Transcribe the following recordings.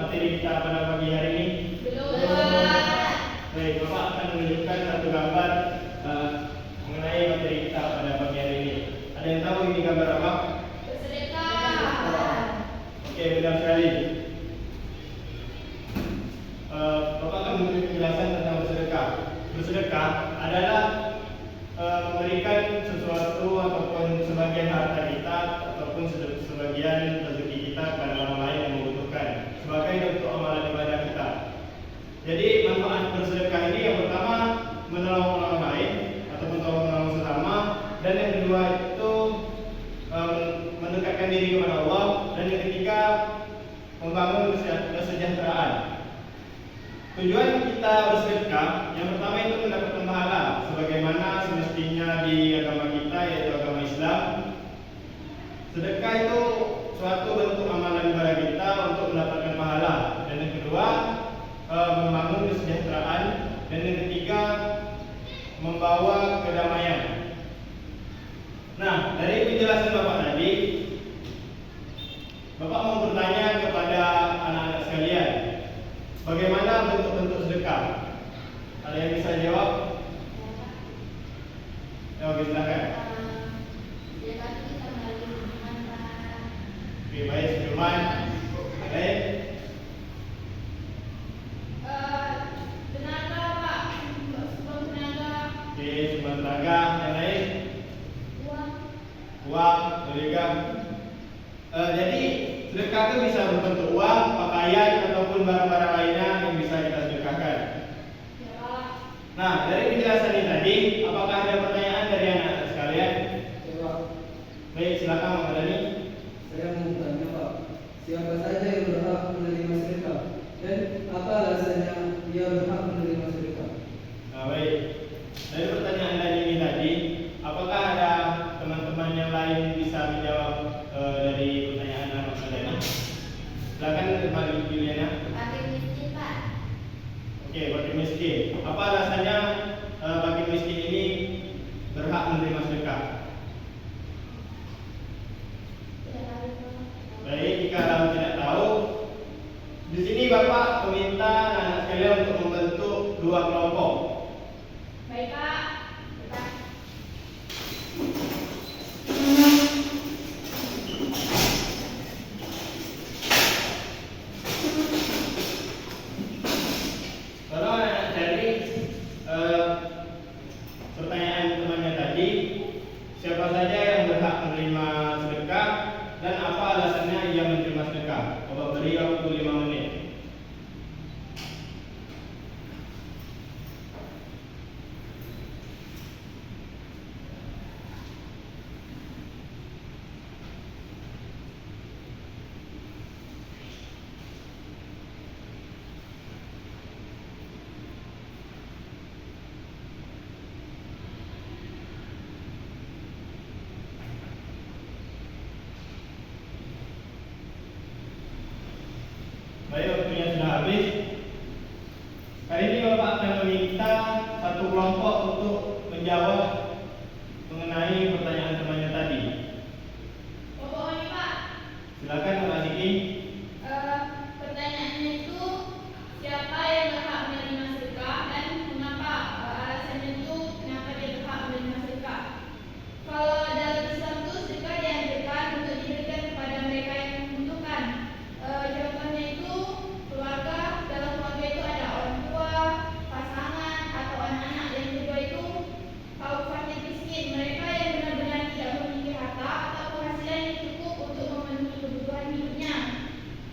materi kita pada pagi hari ini? Belum. Baik, Bapak akan menunjukkan satu gambar mengenai materi kita pada pagi hari ini. Ada yang tahu ini gambar apa? Bersedekah. Oke, benar sekali. Bapak akan memberi penjelasan tentang bersedekah. Bersedekah adalah memberikan sesuatu ataupun sebagian harta kita ataupun sebagian rezeki kita kepada orang lain yang membutuhkan sebagai bentuk amalan ibadah kita. Jadi manfaat bersedekah ini yang pertama menolong orang lain ataupun tolong-menolong sesama, dan yang kedua itu mendekatkan diri kepada Allah, dan yang ketiga membangun kesejahteraan. Tujuan kita bersedekah yang pertama itu mendapatkan pahala sebagaimana semestinya di agama kita, yaitu agama Islam. Sedekah itu suatu bentuk amalan ibadah kita untuk mendapatkan pahala, dan yang kedua membangun kesejahteraan, dan yang ketiga membawa kedamaian. Nah, dari penjelasan Bapak tadi, Bapak mau bertanya kepada anak-anak sekalian, bagaimana bentuk-bentuk sedekah? Ada yang bisa jawab? Ya, oke, silakan. Oke, baik, firman. Baik. Tenaga, Pak. Sumbang tenaga. Oke, sumbang tenaga. Yang lain? Uang. Uang, juga. Jadi sedekah itu bisa berbentuk uang, pakaian, ataupun barang-barang lainnya yang bisa kita sedekahkan. Ya, Pak. Nah, dari penjelasan ini tadi, apakah ada pertanyaan dari anak-anak sekalian? Ya, Baik, silakan Pak Dani. saya mau bertanya Pak, siapa saja yang berhak menerima sedekah dan apa alasannya dia berhak menerima sedekah? Nah, baik. Dari pertanyaan Dani ini tadi, apakah ada teman-teman yang lain bisa menjawab dari pertanyaan anak Dani? Silakan Mbak Juliana. Fakir miskin, Pak. Oke, fakir miskin. Apa alasannya fakir miskin ini berhak menerima sedekah? Tidak harus. Baik, jika tidak tahu, di sini Bapak meminta anak sekalian untuk membentuk dua kelompok. Baik, Pak. Bapak. Kalau anak dari pertanyaan temannya tadi, siapa saja yang berhak menerima sedekah dan apa alasannya ia menerima sedekah? Bapak beri waktu 5 menit. Baik, waktunya sudah habis. Kali ini Bapak akan meminta satu kelompok untuk menjawab mengenai pertanyaan temannya tadi. Bapak ini, Pak. Silakan Pak Siki. Pertanyaannya itu siapa yang berhak menerima sedekah dan mengapa, alasannya itu kenapa dia berhak menerima sedekah. Kalau dalam Islam itu sedekah dianjurkan untuk diberikan kepada mereka yang membutuhkan. Contohnya itu keluarga, dalam keluarga itu ada orang tua, pasangan, atau anak-anak. Yang kedua itu kaum fakir miskin, mereka yang benar-benar tidak memiliki harta atau penghasilan yang cukup untuk memenuhi kebutuhan hidupnya.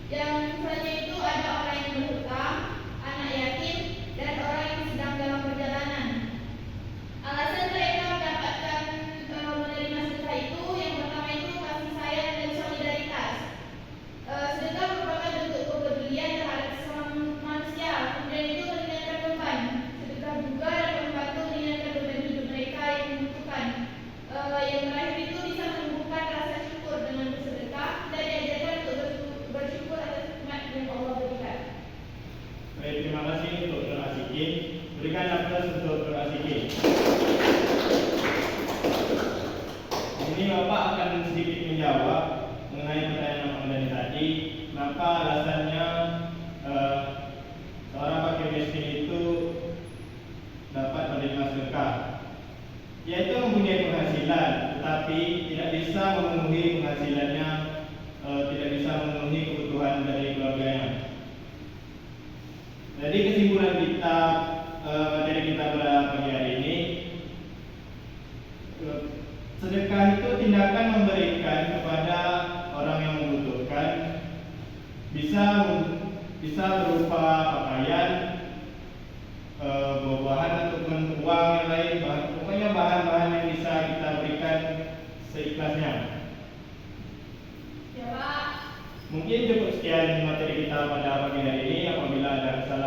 Yang selanjutnya itu ada orang yang berhutang, anak yatim, dan orang yang sedang dalam perjalanan. Alasan mereka mendapatkan menerima sedekah itu yang pertama itu kasih sayang dan solidaritas. Sedekah merupakan bentuk kepedulian terhadap sesama manusia. Kemudian itu meringankan beban. Sedekah juga dapat membantu meringankan beban hidup mereka yang membutuhkan. Yang terakhir itu bisa menumbuhkan rasa syukur dengan bersedekah dan diajarkan untuk bersyukur atas nikmat yang Allah berikan. Baik, terima kasih untuk Dr. Asiki. Berikan aplaus untuk Dr. Asiki. Ini Bapak akan sedikit menjawab mengenai pertanyaan Pak Dani tadi. Kenapa alasannya yaitu mempunyai penghasilan, tetapi tidak bisa memenuhi penghasilannya, tidak bisa memenuhi kebutuhan dari keluarganya. Jadi kesimpulan kita, materi kita pada pagi hari ini, sedekah itu tindakan memberikan kepada orang yang membutuhkan, bisa berupa pakaian, buah-buahan ataupun uang yang lain, pokoknya bahan-bahan yang bisa kita berikan seikhlasnya. Ya Pak. Mungkin cukup sekian materi kita pada pagi hari ini. Apabila ada kesalahan